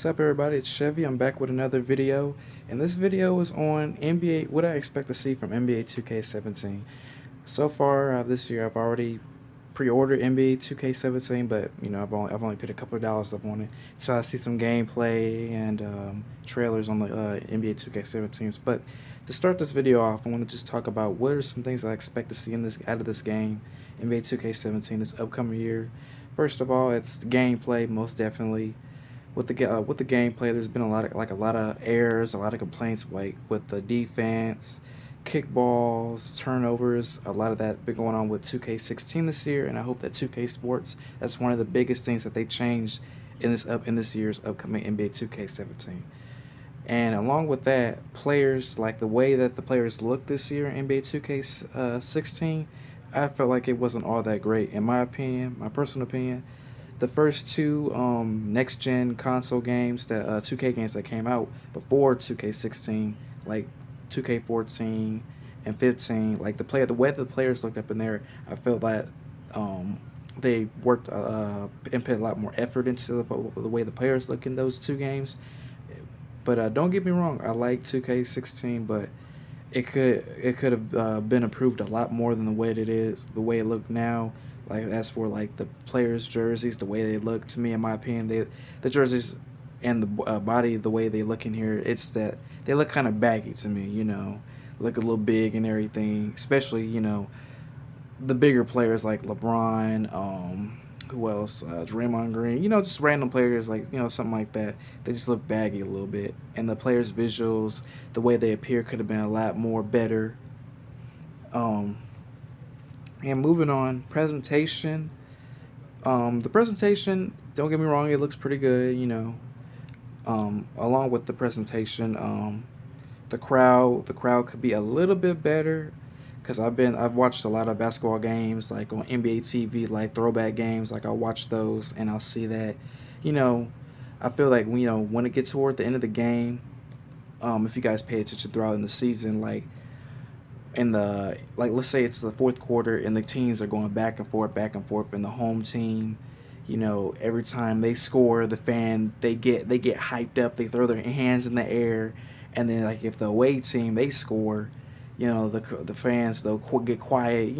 up, everybody? It's Chevy. I'm back with another video, and this video is on NBA. What I expect to see from NBA 2K17. So far this year, I've already pre-ordered NBA 2K17, but I've only paid a couple of dollars up on it. So I see some gameplay and trailers on the NBA 2K17. But to start this video off, I want to just talk about what are some things I expect to see out of this game, NBA 2K17, this upcoming year. First of all, it's gameplay, most definitely. With the gameplay, there's been a lot of errors, a lot of complaints, like with the defense, kickballs, turnovers. A lot of that been going on with 2K16 this year, and I hope that 2K Sports, that's one of the biggest things that they changed in this year's upcoming NBA 2K17. And along with that, players, like the way that the players look this year in NBA 2K16, I felt like it wasn't all that great in my opinion, my personal opinion. The first two next gen console games, that 2K games that came out before 2K16, like 2K14 and 15, like the way the players looked up in there, I felt that they worked and put a lot more effort into the way the players look in those two games. But don't get me wrong, I like 2K16, but it could have been improved a lot more than the way it is, the way it looked now. Like as for like the players' jerseys, the way they look, to me, in my opinion, the jerseys and the body, the way they look in here, it's that they look kind of baggy to me. Look a little big and everything. Especially the bigger players like LeBron, who else? Draymond Green. Just random players like something like that. They just look baggy a little bit, and the players' visuals, the way they appear, could have been a lot more better. Um, And moving on, presentation. The presentation, don't get me wrong, it looks pretty good. Along with the presentation, the crowd could be a little bit better, because I've watched a lot of basketball games like on NBA TV, like throwback games. Like I'll watch those and I'll see that, you know, I feel like when it gets toward the end of the game, if you guys pay attention throughout in the season, like let's say it's the fourth quarter and the teams are going back and forth, and the home team, every time they score, they get hyped up, they throw their hands in the air. And then like if the away team, they score, the fans, they'll get quiet,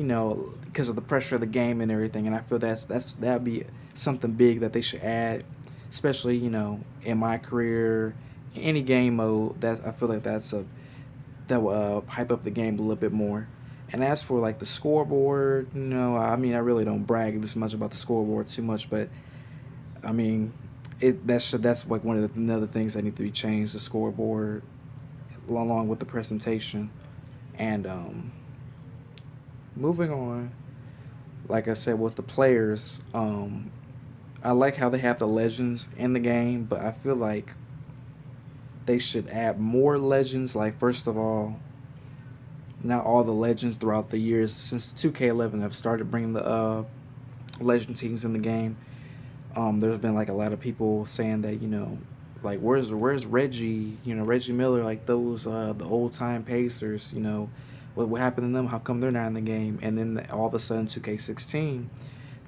because of the pressure of the game and everything. And I feel that'd be something big that they should add, especially in my career, any game mode. That I feel like that will hype up the game a little bit more. And as for like the scoreboard, I mean, I really don't brag this much about the scoreboard too much, but I mean, that's like one of the another things that need to be changed, the scoreboard, along with the presentation. And moving on, like I said, with the players, I like how they have the legends in the game, but I feel like they should add more legends. Like, first of all, not all the legends throughout the years since 2K11 have started bringing the legend teams in the game. There's been like a lot of people saying that like where's Reggie, Reggie Miller, like those the old time Pacers, what happened to them? How come they're not in the game? And then all of a sudden 2K16,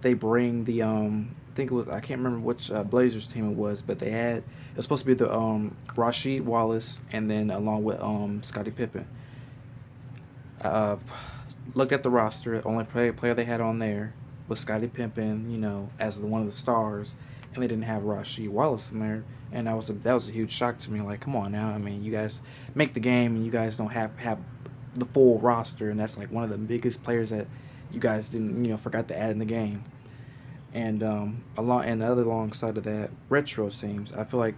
they bring the I think it was, I can't remember which Blazers team it was, but it was supposed to be the Rasheed Wallace, and then along with Scottie Pippen. Uh, Looked at the roster. The only player they had on there was Scottie Pippen, as one of the stars, and they didn't have Rasheed Wallace in there. And that was a huge shock to me. Like, come on now. I mean, you guys make the game, and you guys don't have the full roster, and that's like one of the biggest players that you guys didn't forgot to add in the game. And alongside of that, retro teams. I feel like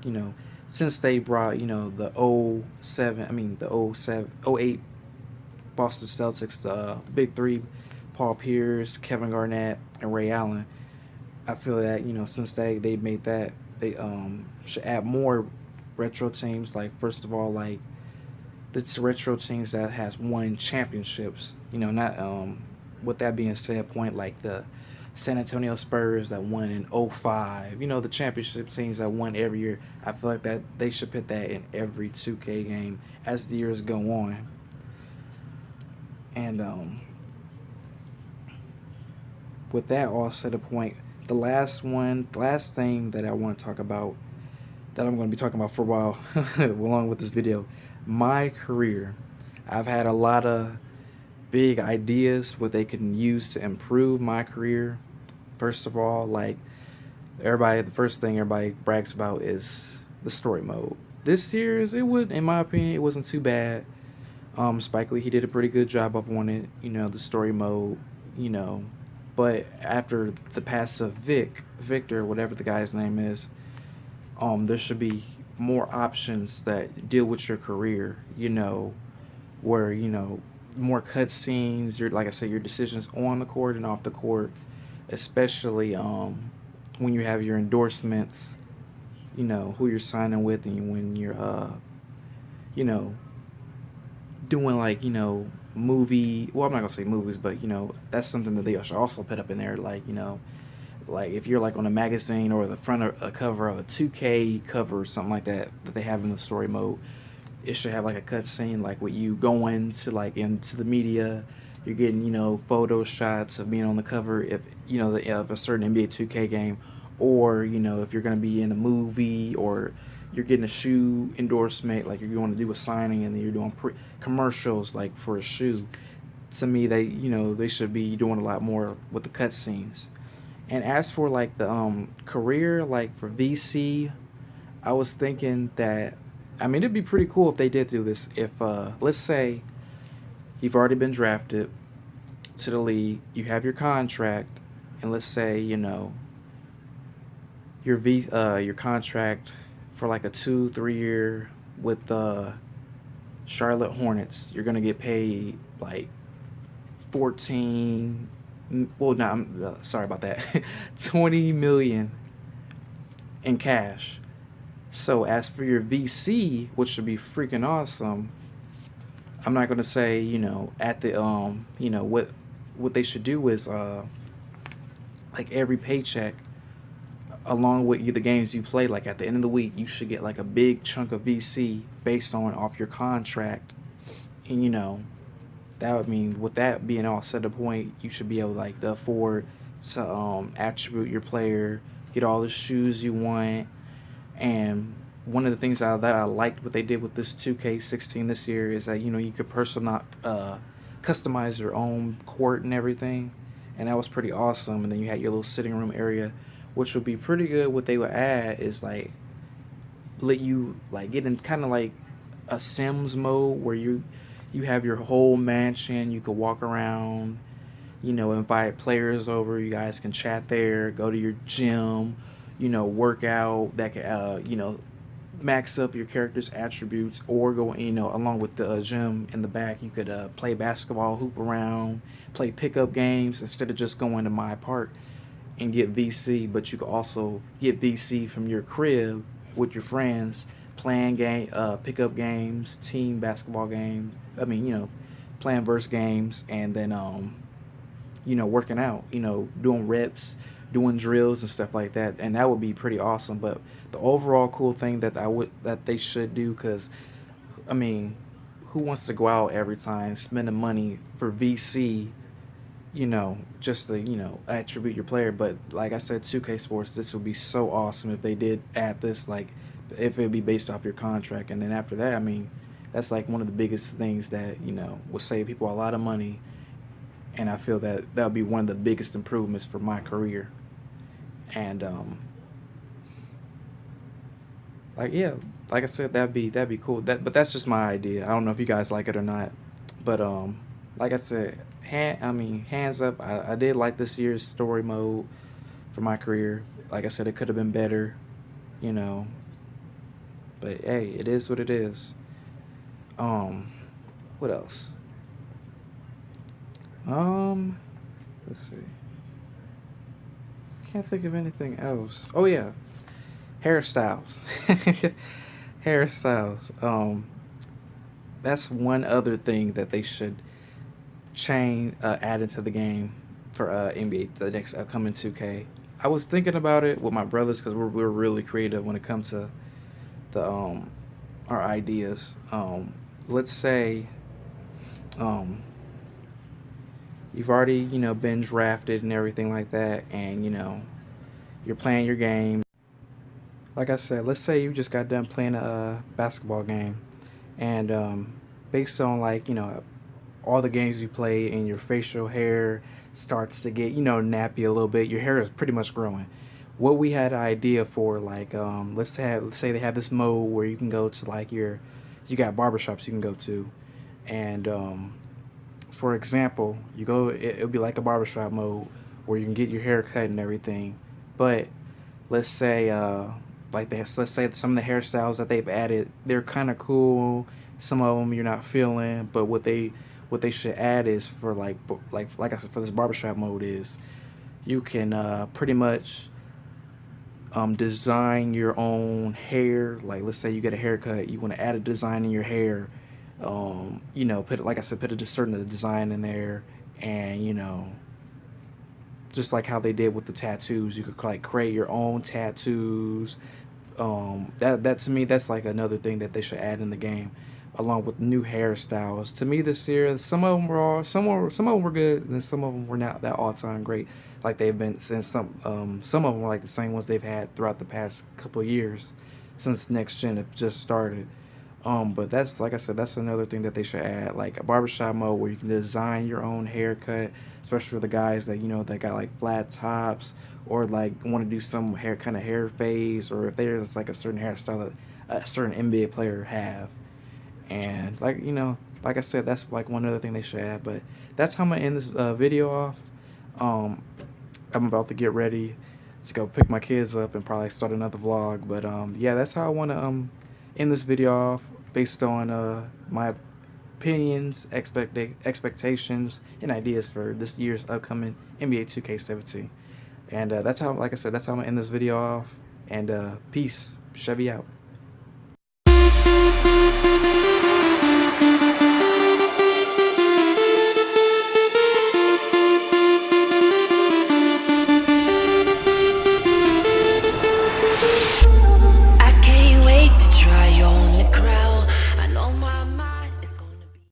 since they brought the '07, I mean the '08 Boston Celtics, the big three, Paul Pierce, Kevin Garnett, and Ray Allen. I feel that since they made that, they should add more retro teams. Like, first of all, like the retro teams that has won championships. Not with that being said, point like the San Antonio Spurs that won in '05. The championship teams that won every year. I feel like that they should put that in every 2K game as the years go on. And with that all set a point, the last thing that I want to talk about that I'm going to be talking about for a while, along with this video. My career. I've had a lot of big ideas what they can use to improve my career. First of all, like the first thing everybody brags about is the story mode. This year's, it would, in my opinion, it wasn't too bad. Spike Lee, he did a pretty good job up on it. The story mode. You know, but after the pass of Victor, whatever the guy's name is, there should be more options that deal with your career. Where more cutscenes. Like I said, your decisions on the court and off the court, especially when you have your endorsements. Who you're signing with, and when you're you know doing like movie. Well, I'm not gonna say movies, but that's something that they should also put up in there. Like if you're like on a magazine or the front of a cover of a 2K cover or something like that they have in the story mode, it should have like a cutscene, like with you going to like into the media. You're getting photo shots of being on the cover if of a certain NBA 2K game, or if you're gonna be in a movie, or you're getting a shoe endorsement, like you're going to do a signing and then you're doing commercials like for a shoe. To me, they should be doing a lot more with the cutscenes. And as for like the career, like for VC, I was thinking that, I mean, it'd be pretty cool if they did do this. If let's say you've already been drafted to the league, you have your contract, and let's say your contract for like a 2-3 year with the Charlotte Hornets, you're gonna get paid like 14. Well, no, I'm sorry about that. 20 million in cash. So as for your VC, which should be freaking awesome, I'm not gonna say at the what they should do is like every paycheck, along with the games you play, like at the end of the week, you should get like a big chunk of VC based on off your contract. And that would mean, with that being all set to point, you should be able like to afford to attribute your player, get all the shoes you want. And one of the things that I liked what they did with this 2K16 this year is that you could customize your own court and everything, and that was pretty awesome. And then you had your little sitting room area, which would be pretty good. What they would add is like let you like get in kind of like a Sims mode where you have your whole mansion. You could walk around, invite players over. You guys can chat there, go to your gym, work out. That could max up your character's attributes, or go along with the gym in the back. You could play basketball, hoop around, play pickup games instead of just going to my park and get VC. But you could also get VC from your crib with your friends, playing pickup games, team basketball games. I mean, playing verse games, and then working out, doing reps, doing drills and stuff like that. And that would be pretty awesome. But the overall cool thing that they should do, because I mean, who wants to go out every time spending money for VC, just to attribute your player? But like I said, 2K Sports, this would be so awesome if they did add this, like if it would be based off your contract. And then after that, I mean, that's like one of the biggest things that will save people a lot of money. And I feel that would be one of the biggest improvements for my career. And like, yeah, like I said, that'd be cool. But that's just my idea. I don't know if you guys like it or not. But like I said, hands up. I did like this year's story mode for my career. Like I said, it could have been better, you know. But hey, it is what it is. What else? Let's see. Can't think of anything else. Oh yeah, hairstyles. Hairstyles. That's one other thing that they should add into the game for NBA, the next upcoming 2K. I was thinking about it with my brothers because we're really creative when it comes to the our ideas. Let's say you've already been drafted and everything like that, and you're playing your game. like I said, let's say you just got done playing a basketball game, and based on like all the games you play, and your facial hair starts to get nappy a little bit, your hair is pretty much growing. What we had an idea for, like let's say they have this mode where you can go to like you got barbershops you can go to, and for example, it'll be like a barbershop mode where you can get your hair cut and everything. But let's say let's say some of the hairstyles that they've added, they're kind of cool. Some of them you're not feeling, but what they should add is for like I said, for this barbershop mode is you can pretty much design your own hair. Like let's say you get a haircut, you want to add a design in your hair. Put like I said, put a certain design in there, and just like how they did with the tattoos, you could like create your own tattoos. That to me, that's like another thing that they should add in the game, along with new hairstyles. To me, this year, some of them were some of them were good, and some of them were not that all time great. Like they've been since some of them were like the same ones they've had throughout the past couple of years, since next gen have just started. But that's like I said, that's another thing that they should add, like a barbershop mode where you can design your own haircut, especially for the guys that that got like flat tops, or like want to do some hair phase, or if there's like a certain hairstyle that a certain NBA player have. And like I said, that's like one other thing they should add. But that's how I'm gonna end this video off. Um, I'm about to get ready to go pick my kids up and probably start another vlog. But yeah, that's how I want to end this video off, based on my opinions, expectations, and ideas for this year's upcoming NBA 2K17. And that's how, like I said, that's how I'm gonna end this video off. And peace, Chevy out.